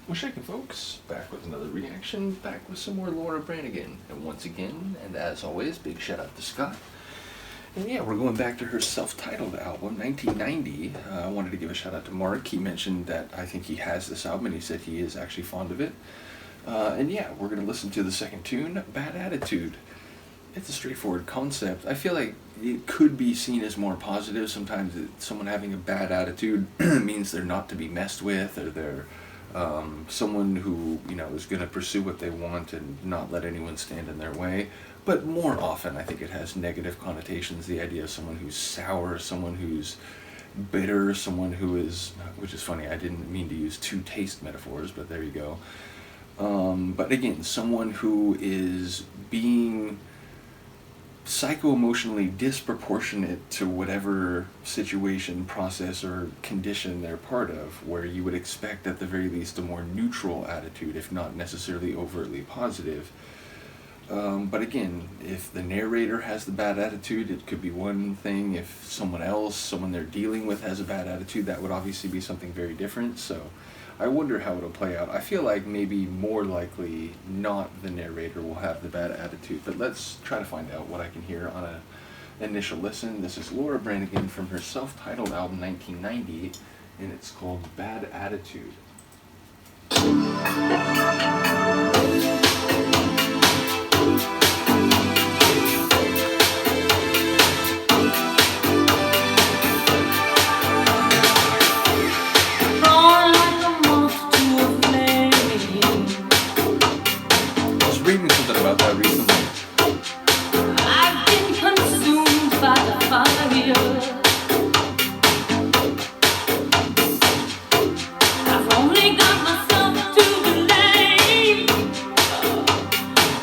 What's shaking, folks? Back with another reaction, back with some more Laura Branigan. And once again, and as always, big shout out to Scott. And yeah, we're going back to her self-titled album, 1990. I wanted to give a shout out to Mark. He mentioned that I think he has this album, and he said he is actually fond of it. And yeah, we're going to listen to the second tune, Bad Attitude. It's a straightforward concept. I feel like it could be seen as more positive. Sometimes someone having a bad attitude means they're not to be messed with, or they're someone who, is going to pursue what they want and not let anyone stand in their way. But more often, I think it has negative connotations. The idea of someone who's sour, someone who's bitter, someone who is, which is funny, I didn't mean to use two taste metaphors, but there you go. But again, someone who is being psycho-emotionally disproportionate to whatever situation, process, or condition they're part of, where you would expect at the very least a more neutral attitude, if not necessarily overtly positive. But again, if the narrator has the bad attitude, it could be one thing. If someone else, someone they're dealing with, has a bad attitude, that would obviously be something very different. So I wonder how it'll play out. I feel like maybe more likely not the narrator will have the bad attitude, but let's try to find out what I can hear on an initial listen. This is Laura Branigan from her self-titled album 1990, and it's called Bad Attitude. Reading something about that recently. I've been consumed by the fire. I've only got myself to blame.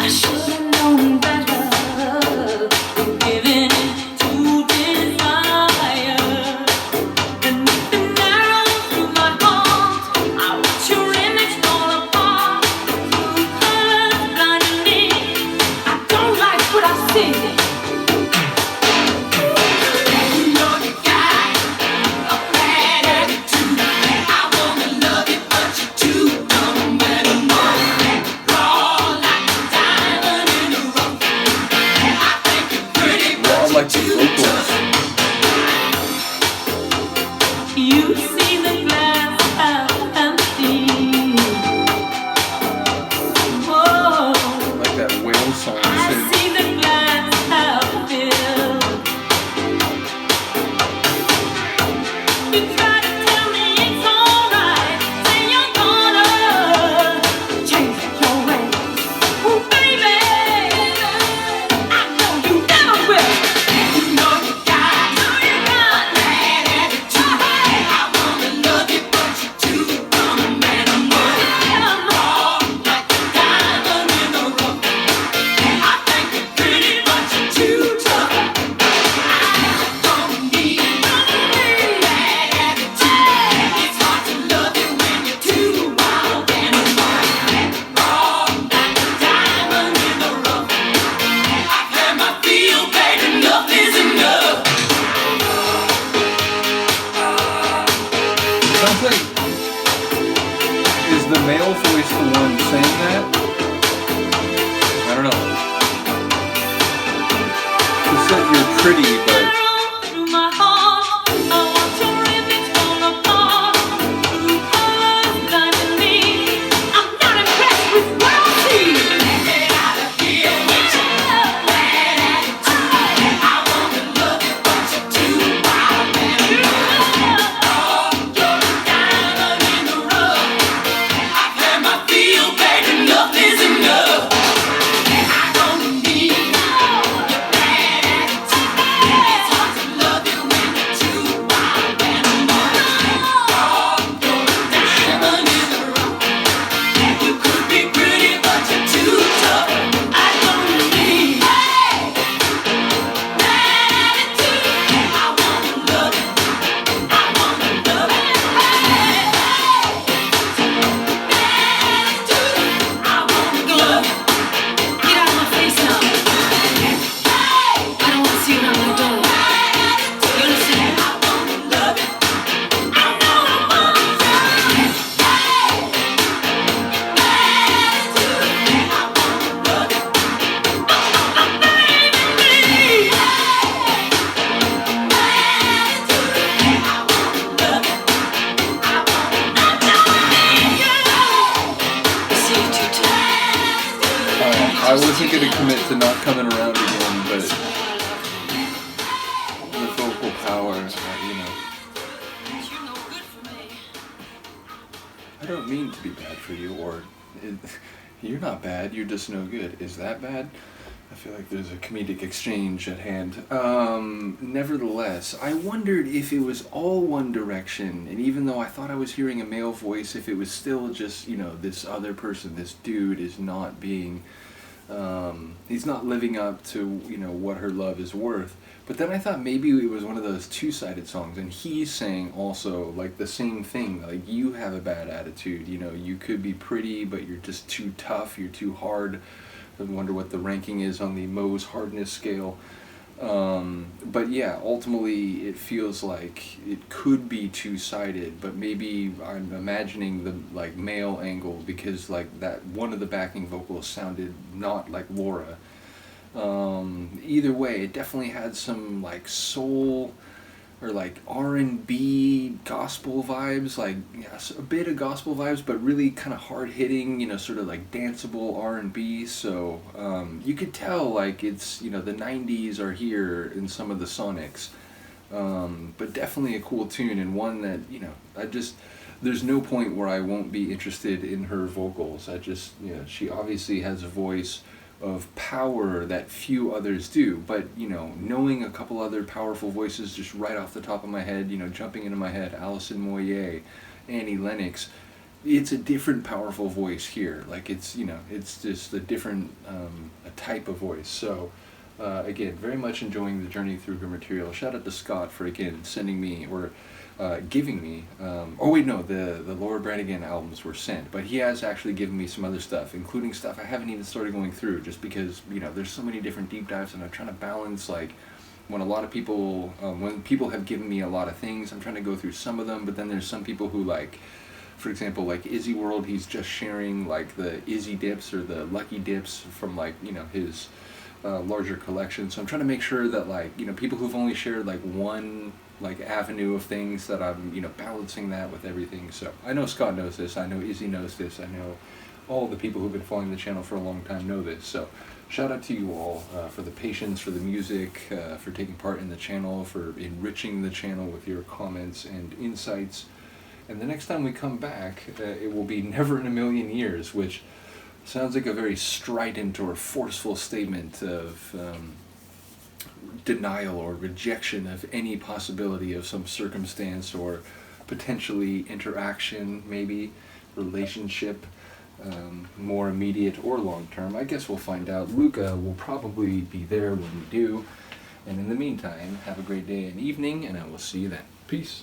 I should have known better than giving in to desire. And with the arrow through my heart, I watch your image fall apart. Like the vocals. You see the glass half empty. Whoa. Like that whale song. I see the glass half filled. You try to tell me it's alright, say you're gonna change your ways. Oh baby, I know you never will. Sounds like, is the male voice the one saying that? I don't know. He said you're pretty, but Through my heart, I watch your image fall apart. Through colors blinding me, I'm not impressed with what I see. Get out of here with your bad attitude. I wanna love you, but you're too wild and rude. You're a diamond in the rough. I've had my feel, baby, enough is enough. I don't need your bad attitude. I wasn't going to commit to not coming around again, but the vocal power, you know. I don't mean to be bad for you, or you're not bad, you're just no good. Is that bad? I feel like there's a comedic exchange at hand. Nevertheless, I wondered if it was all One Direction, and even though I thought I was hearing a male voice, if it was still just, you know, this other person, this dude is not being, he's not living up to, you know, what her love is worth. But then I thought maybe it was one of those two-sided songs, and he's saying also, like, the same thing, like, you have a bad attitude, you know, you could be pretty, but you're just too tough, you're too hard. I wonder what the ranking is on the Mohs hardness scale. But yeah, ultimately it feels like it could be two-sided, but maybe I'm imagining the like male angle because like that one of the backing vocals sounded not like Laura. Either way, it definitely had some like soul or like R&B gospel vibes, like yes, a bit of gospel vibes, but really kind of hard hitting, you know, sort of like danceable R&B. So you could tell like it's, you know, the 90s are here in some of the sonics, but definitely a cool tune and one that, you know, there's no point where I won't be interested in her vocals. You know, she obviously has a voice of power that few others do, but you know, knowing a couple other powerful voices just right off the top of my head, you know, jumping into my head, Alison Moyet, Annie Lennox, it's a different powerful voice here. Like it's, you know, it's just a different a type of voice. So again, very much enjoying the journey through her material. Shout out to Scott for again sending me or giving me, oh wait, no, the Laura Branigan albums were sent, but he has actually given me some other stuff, including stuff I haven't even started going through, just because, you know, there's so many different deep dives, and I'm trying to balance, like, when when people have given me a lot of things, I'm trying to go through some of them, but then there's some people who, like, for example, like Izzy World, he's just sharing, like, the Izzy dips, or the Lucky dips from, like, you know, his larger collection, so I'm trying to make sure that, like, you know, people who've only shared, like, one like avenue of things, that I'm, you know, balancing that with everything. So I know Scott knows this, I know Izzy knows this, I know all the people who've been following the channel for a long time know this. So shout out to you all for the patience, for the music, for taking part in the channel, for enriching the channel with your comments and insights. And the next time we come back, it will be Never in a Million Years, which sounds like a very strident or forceful statement of denial or rejection of any possibility of some circumstance or potentially interaction, maybe relationship, more immediate or long term. I guess we'll find out. Luca will probably be there when we do. And in the meantime, have a great day and evening, and I will see you then. Peace.